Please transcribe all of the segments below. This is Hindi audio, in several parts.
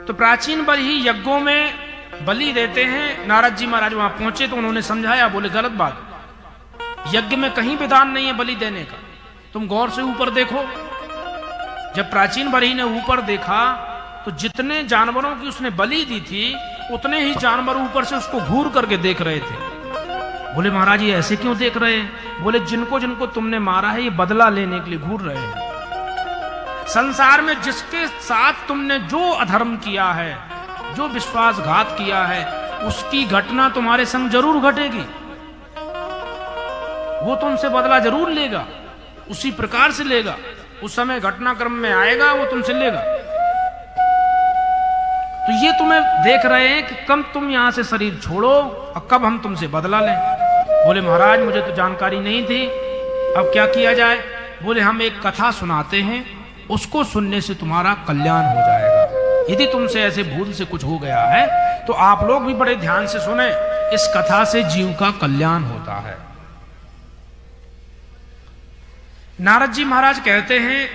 तो प्राचीन बरही यज्ञों में बलि देते हैं। नारद जी महाराज वहां पहुंचे तो उन्होंने समझाया, बोले गलत बात, यज्ञ में कहीं विधान नहीं है बलि देने का, तुम गौर से ऊपर देखो। जब प्राचीन बरही ने ऊपर देखा तो जितने जानवरों की उसने बलि दी थी उतने ही जानवर ऊपर से उसको घूर करके देख रहे थे। बोले महाराज ये ऐसे क्यों देख रहे हैं? बोले जिनको जिनको तुमने मारा है ये बदला लेने के लिए घूर रहे हैं। संसार में जिसके साथ तुमने जो अधर्म किया है, जो विश्वासघात किया है, उसकी घटना तुम्हारे संग जरूर घटेगी। वो तुमसे बदला जरूर लेगा, उसी प्रकार से लेगा। उस समय घटनाक्रम में आएगा, वो तुमसे लेगा। तो ये तुम्हें देख रहे हैं कि कब तुम यहां से शरीर छोड़ो और कब हम तुमसे बदला लें। बोले महाराज मुझे तो जानकारी नहीं थी, अब क्या किया जाए? बोले हम एक कथा सुनाते हैं, उसको सुनने से तुम्हारा कल्याण हो जाएगा। यदि तुमसे ऐसे भूल से कुछ हो गया है तो आप लोग भी बड़े ध्यान से सुने, इस कथा से जीव का कल्याण होता है। नारद जी महाराज कहते हैं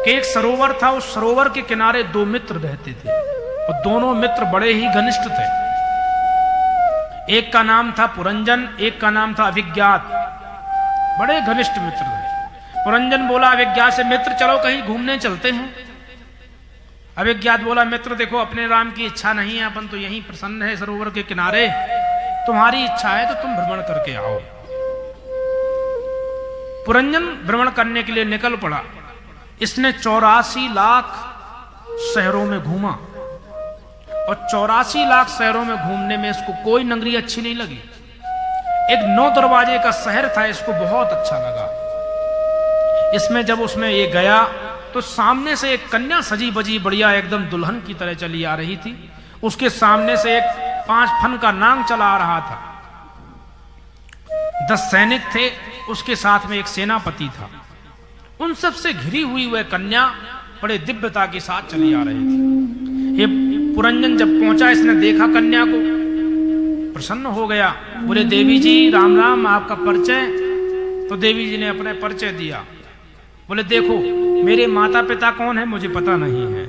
कि एक सरोवर था, उस सरोवर के किनारे दो मित्र रहते थे और दोनों मित्र बड़े ही घनिष्ठ थे। एक का नाम था पुरंजन, एक का नाम था अभिज्ञात। बड़े घनिष्ठ मित्र थे। पुरंजन बोला अभिज्ञात से, मित्र चलो कहीं घूमने चलते हैं। अभिज्ञात बोला मित्र देखो अपने राम की इच्छा नहीं है, अपन तो यहीं प्रसन्न है सरोवर के किनारे, तुम्हारी इच्छा है तो तुम भ्रमण करके आओ। पुरंजन भ्रमण करने के लिए निकल पड़ा। इसने 84 लाख शहरों में घूमा और 84 लाख शहरों में घूमने में इसको कोई नगरी अच्छी नहीं लगी। एक 9 दरवाजे का शहर था, इसको बहुत अच्छा लगा। इसमें जब उसमें ये गया तो सामने से एक कन्या सजी बजी बढ़िया एकदम दुल्हन की तरह चली आ रही थी। उसके सामने से एक 5 फन का नांग चला आ रहा था। 10 सैनिक थे, उसके साथ में एक सेनापति था। उन सब से घिरी हुई वह कन्या बड़े दिव्यता के साथ चली आ रही थी। ये पुरंजन जब पहुंचा, इसने देखा कन्या को, प्रसन्न हो गया। बोले देवी जी राम राम, आपका परिचय? तो देवी जी ने अपने परिचय दिया। बोले देखो मेरे माता पिता कौन है मुझे पता नहीं है,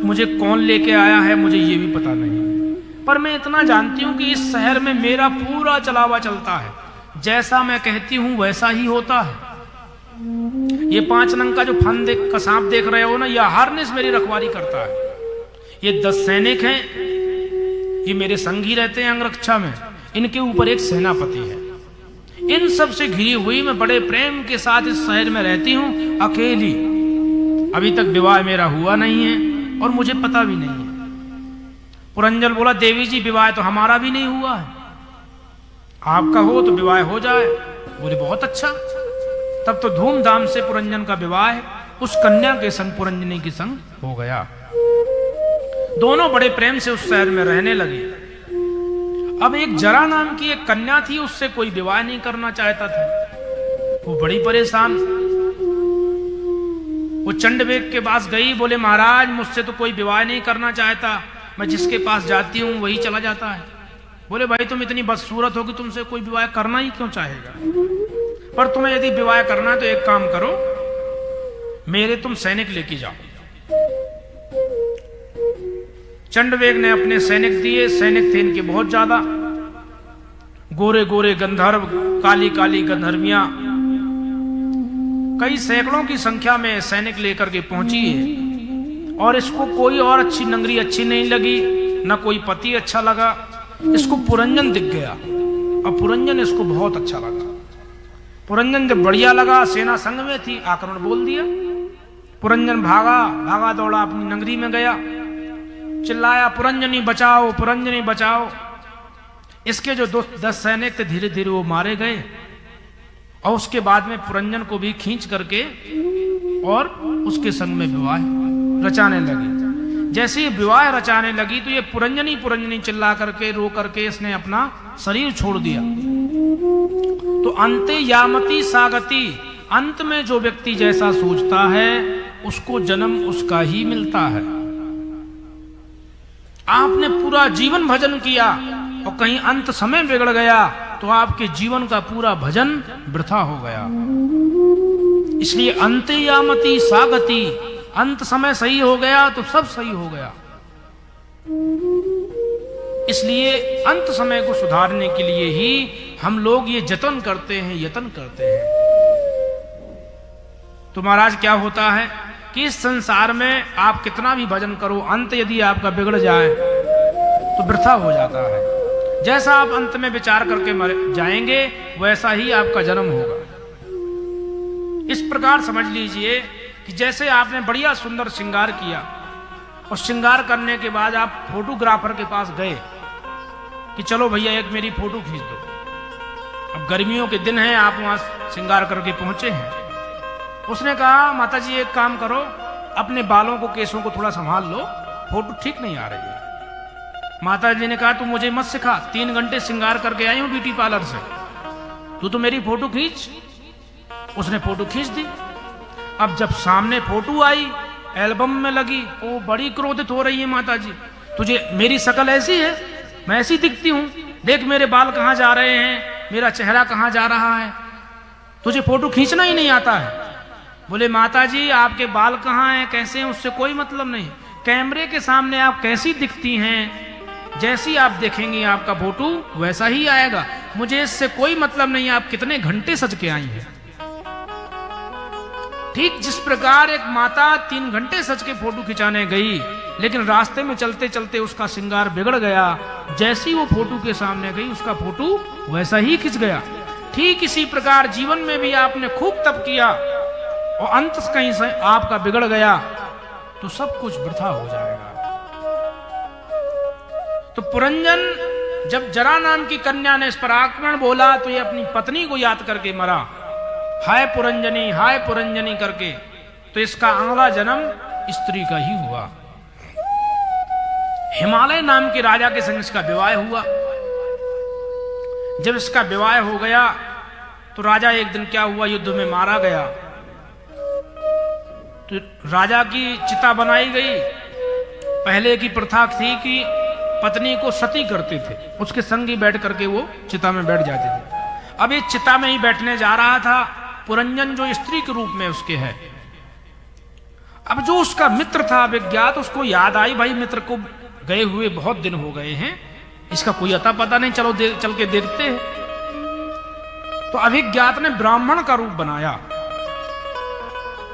मुझे कौन लेके आया है मुझे ये भी पता नहीं है, पर मैं इतना जानती हूं कि इस शहर में मेरा पूरा चलावा चलता है, जैसा मैं कहती हूं वैसा ही होता है। ये 5 नंग का जो फन का सांप देख रहे हो ना, यह हार्नेस मेरी रखवाली करता है। ये 10 सैनिक हैं, ये मेरे संगी रहते हैं अंगरक्षा में, इनके ऊपर एक सेनापति है। इन सब से घिरी हुई मैं बड़े प्रेम के साथ इस शहर में रहती हूं अकेली। अभी तक विवाह मेरा हुआ नहीं है और मुझे पता भी नहीं है। पुरंजन बोला देवी जी विवाह तो हमारा भी नहीं हुआ है, आपका हो तो विवाह हो जाए। बोले बहुत अच्छा। तब तो धूमधाम से पुरंजन का विवाह उस कन्या के संग पुरंजनी के संग हो गया। दोनों बड़े प्रेम से उस शहर में रहने लगे। अब एक जरा नाम की एक कन्या थी, उससे कोई विवाह नहीं करना चाहता था। वो बड़ी परेशान, वो चंडवेग के पास गई। बोले महाराज मुझसे तो कोई विवाह नहीं करना चाहता, मैं जिसके पास जाती हूँ वही चला जाता है। बोले भाई तुम इतनी बदसूरत हो कि तुमसे कोई विवाह करना ही क्यों चाहेगा, पर तुम्हें यदि विवाह करना है तो एक काम करो, मेरे तुम सैनिक लेके जाओ। चंडवेग ने अपने सैनिक दिए। सैनिक थे इनके बहुत ज्यादा, गोरे गोरे गंधर्व, काली काली गंधर्वियां, कई सैकड़ों की संख्या में सैनिक लेकर के पहुंची है। और इसको कोई और अच्छी नगरी अच्छी नहीं लगी, न कोई पति अच्छा लगा। इसको पुरंजन दिख गया और पुरंजन इसको बहुत अच्छा लगा। पुरंजन जब बढ़िया लगा, सेना संग में थी, आक्रमण बोल दिया। पुरंजन भागा दौड़ा अपनी नगरी में गया, चिल्लाया पुरंजनी बचाओ, पुरंजनी बचाओ। इसके जो 10 सैनिक थे धीरे धीरे वो मारे गए और उसके बाद में पुरंजन को भी खींच करके और उसके संग में विवाह रचाने लगी। जैसे ही विवाह रचाने लगी तो ये पुरंजनी चिल्ला करके रो करके इसने अपना शरीर छोड़ दिया। तो अंते यामती सागति, अंत में जो व्यक्ति जैसा सोचता है उसको जन्म उसका ही मिलता है। आपने पूरा जीवन भजन किया और कहीं अंत समय बिगड़ गया तो आपके जीवन का पूरा भजन वृथा हो गया। इसलिए अंते यामती सागति, अंत समय सही हो गया तो सब सही हो गया। इसलिए अंत समय को सुधारने के लिए ही हम लोग ये यतन करते हैं। तो महाराज क्या होता है कि इस संसार में आप कितना भी भजन करो, अंत यदि आपका बिगड़ जाए तो वृथा हो जाता है। जैसा आप अंत में विचार करके मर जाएंगे वैसा ही आपका जन्म होगा। इस प्रकार समझ लीजिए कि जैसे आपने बढ़िया सुंदर श्रृंगार किया और श्रृंगार करने के बाद आप फोटोग्राफर के पास गए कि चलो भैया एक मेरी फोटो खींच दो। अब गर्मियों के दिन हैं, आप वहां श्रृंगार करके पहुंचे हैं। उसने कहा माता जी एक काम करो, अपने बालों को केसों को थोड़ा संभाल लो, फोटो ठीक नहीं आ रही है। माता जी ने कहा तू मुझे मत सिखा, 3 घंटे श्रृंगार करके आई हूं ब्यूटी पार्लर से, तू तो मेरी फोटो खींच। उसने फोटो खींच दी। अब जब सामने फोटो आई, एल्बम में लगी, वो बड़ी क्रोधित हो रही है, माता जी तुझे मेरी शक्ल ऐसी है, मैं ऐसी दिखती हूं, देख मेरे बाल कहां जा रहे हैं, मेरा चेहरा कहां जा रहा है, तुझे फोटो खींचना ही नहीं आता है। बोले माता जी आपके बाल कहां हैं, कैसे हैं, उससे कोई मतलब नहीं, कैमरे के सामने आप कैसी दिखती हैं, जैसी आप देखेंगी आपका फोटो वैसा ही आएगा, मुझे इससे कोई मतलब नहीं, आप कितने घंटे सज के आई हैं। ठीक जिस प्रकार एक माता 3 घंटे सज के फोटो खिंचाने गई, लेकिन रास्ते में चलते चलते उसका श्रृंगार बिगड़ गया, जैसी वो फोटो के सामने गई उसका फोटो वैसा ही खिंच गया। ठीक इसी प्रकार जीवन में भी आपने खूब तप किया और अंत कहीं से आपका बिगड़ गया तो सब कुछ वृथा हो जाएगा। तो पुरंजन जब जरा नाम की कन्या ने इस पर आक्रमण बोला तो ये अपनी पत्नी को याद करके मरा, हाय पुरंजनी करके। तो इसका अगला जन्म स्त्री का ही हुआ। हिमालय नाम के राजा के संग इसका विवाह हुआ। जब इसका विवाह हो गया तो राजा एक दिन क्या हुआ, युद्ध में मारा गया। तो राजा की चिता बनाई गई। पहले की प्रथा थी कि पत्नी को सती करते थे, उसके संग ही बैठ करके वो चिता में बैठ जाते थे। अब ये चिता में ही बैठने जा रहा था। पुरंजन जो स्त्री के रूप में उसके है। अब जो उसका मित्र था अभिज्ञात, उसको याद आई भाई मित्र को गए हुए बहुत दिन हो गए हैं, इसका कोई अता पता नहीं, चलो चल के देखते हैं। तो अभिज्ञात ने ब्राह्मण का रूप बनाया,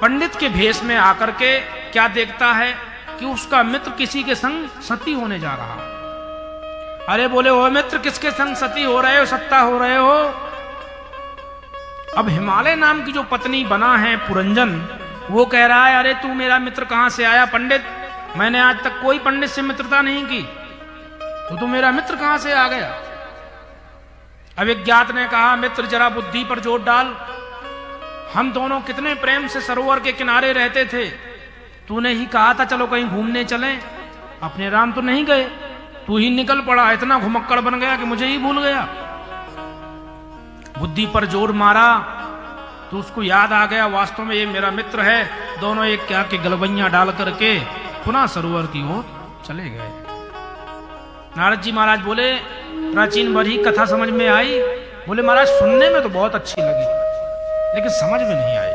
पंडित के भेष में आकर के क्या देखता है कि उसका मित्र किसी के संग सती होने जा रहा। अरे बोले ओ मित्र किसके संग सती हो रहे हो, सत्ता हो रहे हो। अब हिमालय नाम की जो पत्नी बना है पुरंजन, वो कह रहा है अरे तू मेरा मित्र कहां से आया पंडित, मैंने आज तक कोई पंडित से मित्रता नहीं की, तो तू मेरा मित्र कहां से आ गया। अभिज्ञात ने कहा मित्र जरा बुद्धि पर जोर डाल, हम दोनों कितने प्रेम से सरोवर के किनारे रहते थे, तूने ही कहा था चलो कहीं घूमने चलें, अपने राम तो नहीं गए, तू ही निकल पड़ा, इतना घुमक्कड़ बन गया कि मुझे ही भूल गया। बुद्धि पर जोर मारा तो उसको याद आ गया वास्तव में ये मेरा मित्र है। दोनों एक क्या के गलबैया डाल करके पुनः सरोवर की ओर चले गए। नारद जी महाराज बोले प्राचीन बड़ी कथा समझ में आई। बोले महाराज सुनने में तो बहुत अच्छी लगी लेकिन समझ में नहीं आई।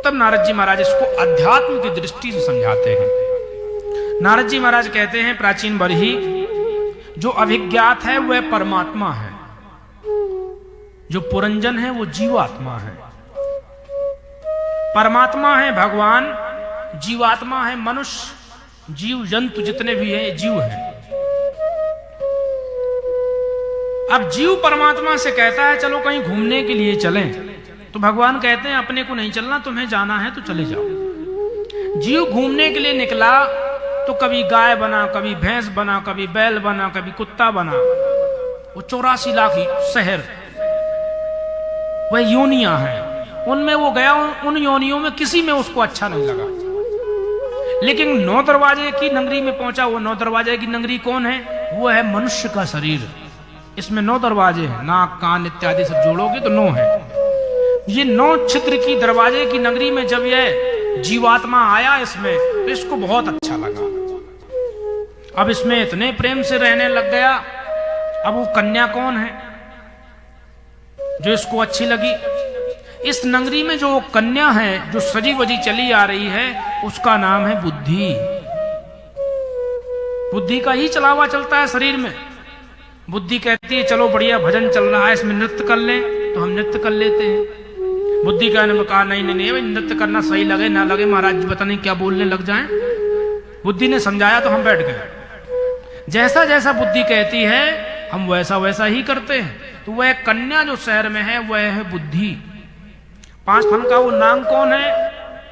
तब नारद जी महाराज इसको अध्यात्म की दृष्टि से समझाते हैं। नारद जी महाराज कहते हैं प्राचीन बरही जो अभिज्ञात है वह परमात्मा है, जो पुरंजन है वो जीवात्मा है। परमात्मा है भगवान, जीवात्मा है मनुष्य, जीव जंतु जितने भी हैं जीव हैं। अब जीव परमात्मा से कहता है चलो कहीं घूमने के लिए चलें, तो भगवान कहते हैं अपने को नहीं चलना, तुम्हें जाना है तो चले जाओ। जीव घूमने के लिए निकला तो कभी गाय बना, कभी भैंस बना, कभी बैल बना, कभी कुत्ता बना। वो 84 लाख शहर वह योनियां हैं, उनमें वो गया, उन योनियों में किसी में उसको अच्छा नहीं लगा। लेकिन 9 दरवाजे की नगरी में पहुंचा। वो 9 दरवाजे की नगरी कौन है? वो है मनुष्य का शरीर। इसमें 9 दरवाजे हैं, नाक कान इत्यादि सब जोड़ोगे तो 9 है। ये 9 छिद्र की दरवाजे की नगरी में जब यह जीवात्मा आया इसमें तो इसको बहुत अच्छा लगा। अब इसमें इतने प्रेम से रहने लग गया। अब वो कन्या कौन है जो इसको अच्छी लगी? इस नगरी में जो कन्या है, जो सजी वजी चली आ रही है, उसका नाम है बुद्धि। बुद्धि का ही चलावा चलता है शरीर में। बुद्धि कहती है चलो बढ़िया भजन चल रहा है, इसमें नृत्य कर लें, तो हम नृत्य कर लेते हैं। बुद्धि कहने में कहा नहीं नहीं नहीं भाई, नृत्य करना सही लगे ना लगे महाराज पता नहीं क्या बोलने लग जाएं। बुद्धि ने समझाया तो हम बैठ गए। जैसा जैसा बुद्धि कहती है हम वैसा वैसा ही करते हैं। तो वह कन्या जो शहर में है वह है बुद्धि। 5 फन का वो नाम कौन है?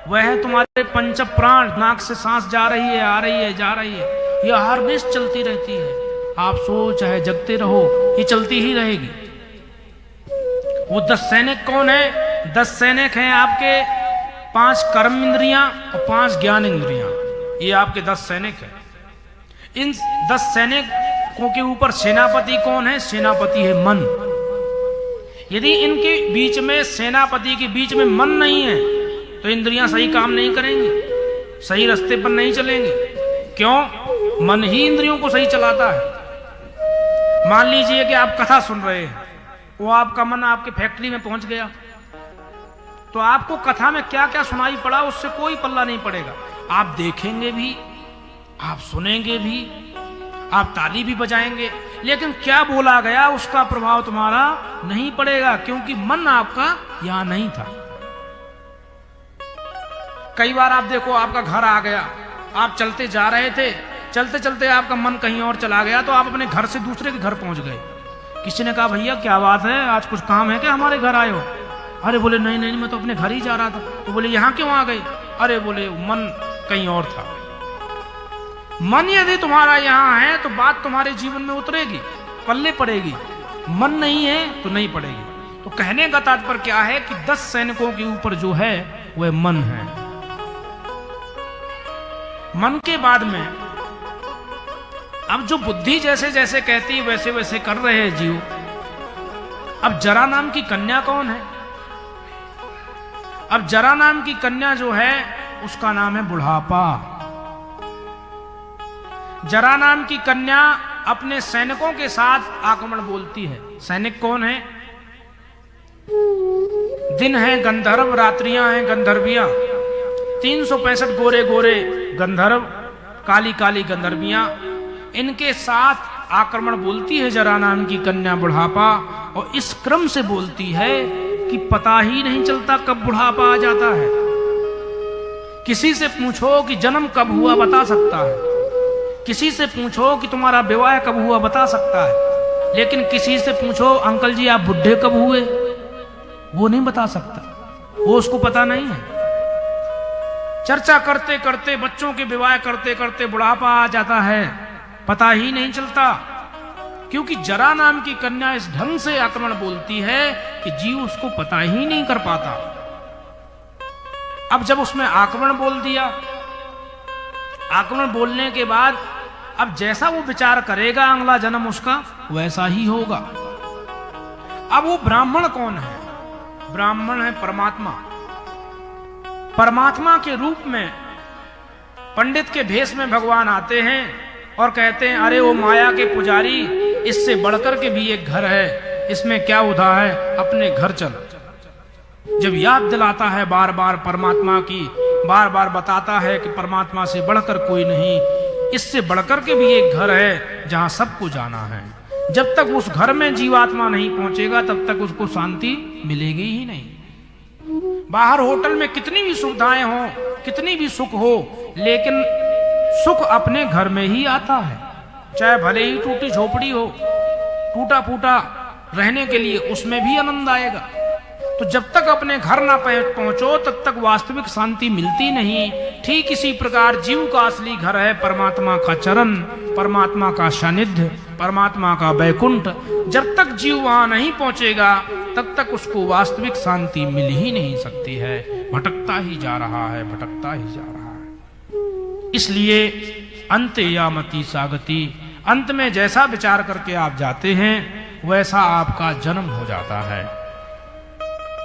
वह है तुम्हारे पंच प्राण। नाक से सांस जा रही है, आ रही है, जा रही है, ये हमेश चलती रहती है। आप सो चाहे जगते रहो, ये चलती ही रहेगी। वो 10 सैनिक कौन है? 10 सैनिक हैं आपके 5 कर्म इंद्रियां और 5 ज्ञान इंद्रियां। ये आपके 10 सैनिक हैं। इन 10 सैनिकों के ऊपर सेनापति कौन है? सेनापति है मन। यदि इनके बीच में, सेनापति के बीच में मन नहीं है तो इंद्रियां सही काम नहीं करेंगी, सही रास्ते पर नहीं चलेंगी। क्यों? मन ही इंद्रियों को सही चलाता है। मान लीजिए कि आप कथा सुन रहे हैं, वो आपका मन आपके फैक्ट्री में पहुंच गया, तो आपको कथा में क्या क्या सुनाई पड़ा उससे कोई पल्ला नहीं पड़ेगा। आप देखेंगे भी, आप सुनेंगे भी, आप ताली भी बजाएंगे, लेकिन क्या बोला गया उसका प्रभाव तुम्हारा नहीं पड़ेगा, क्योंकि मन आपका यहां नहीं था। कई बार आप देखो, आपका घर आ गया, आप चलते जा रहे थे, चलते चलते आपका मन कहीं और चला गया, तो आप अपने घर से दूसरे के घर पहुंच गए। किसी ने कहा भैया क्या बात है, आज कुछ काम है क्या, हमारे घर आए हो? अरे बोले नहीं नहीं मैं तो अपने घर ही जा रहा था। तो बोले यहाँ क्यों आ गए? अरे बोले मन कहीं और था। मन यदि तुम्हारा यहाँ है तो बात तुम्हारे जीवन में उतरेगी, पल्ले पड़ेगी। मन नहीं है तो नहीं पड़ेगी। तो कहने का तात्पर्य क्या है कि 10 सैनिकों के ऊपर जो है वह मन है। मन के बाद में अब जो बुद्धि जैसे जैसे कहती है वैसे वैसे कर रहे हैं जीव। अब जरा नाम की कन्या कौन है? अब जरा नाम की कन्या जो है उसका नाम है बुढ़ापा। जरा नाम की कन्या अपने सैनिकों के साथ आक्रमण बोलती है। सैनिक कौन है? दिन है गंधर्व, रात्रियां हैं गंधर्वियां। 365 गोरे गोरे गंधर्व, काली काली गंधर्वियां, इनके साथ आक्रमण बोलती है जरा नाम की कन्या बुढ़ापा। और इस क्रम से बोलती है कि पता ही नहीं चलता कब बुढ़ापा आ जाता है। किसी से पूछो कि जन्म कब हुआ बता सकता है, किसी से पूछो कि तुम्हारा विवाह कब हुआ बता सकता है, लेकिन किसी से पूछो अंकल जी आप बुढ़े कब हुए, वो नहीं बता सकता, वो उसको पता नहीं है। चर्चा करते करते, बच्चों के विवाह करते करते बुढ़ापा आ जाता है, पता ही नहीं चलता। क्योंकि जरा नाम की कन्या इस ढंग से आक्रमण बोलती है कि जीव उसको पता ही नहीं कर पाता। अब जब उसमें आक्रमण बोल दिया, आक्रमण बोलने के बाद अब जैसा वो विचार करेगा अगला जन्म उसका वैसा ही होगा। अब वो ब्राह्मण कौन है? ब्राह्मण है परमात्मा। परमात्मा के रूप में पंडित के भेष में भगवान आते हैं और कहते हैं अरे वो माया के पुजारी, इससे बढ़कर के भी एक घर है, इसमें क्या उधा है, अपने घर चल। जब याद दिलाता है बार बार परमात्मा की, बार बार बताता है कि परमात्मा से बढ़कर कोई नहीं, इससे बढ़कर के भी एक घर है जहां सबको जाना है। जब तक उस घर में जीवात्मा नहीं पहुंचेगा तब तक उसको शांति मिलेगी ही नहीं। बाहर होटल में कितनी भी सुविधाएं हो, कितनी भी सुख हो, लेकिन सुख अपने घर में ही आता है। चाहे भले ही टूटी झोपड़ी हो, टूटा फूटा रहने के लिए, उसमें भी आनंद आएगा। तो जब तक अपने घर ना पहुंचो तब तक वास्तविक शांति मिलती नहीं। ठीक इसी प्रकार जीव का असली घर है परमात्मा का चरण, परमात्मा का सानिध्य, परमात्मा का बैकुंठ। जब तक जीव वहां नहीं पहुंचेगा तब तक उसको वास्तविक शांति मिल ही नहीं सकती है। भटकता ही जा रहा है, भटकता ही जा रहा है। इसलिए अंत यामति सागति, अंत में जैसा विचार करके आप जाते हैं वैसा आपका जन्म हो जाता है।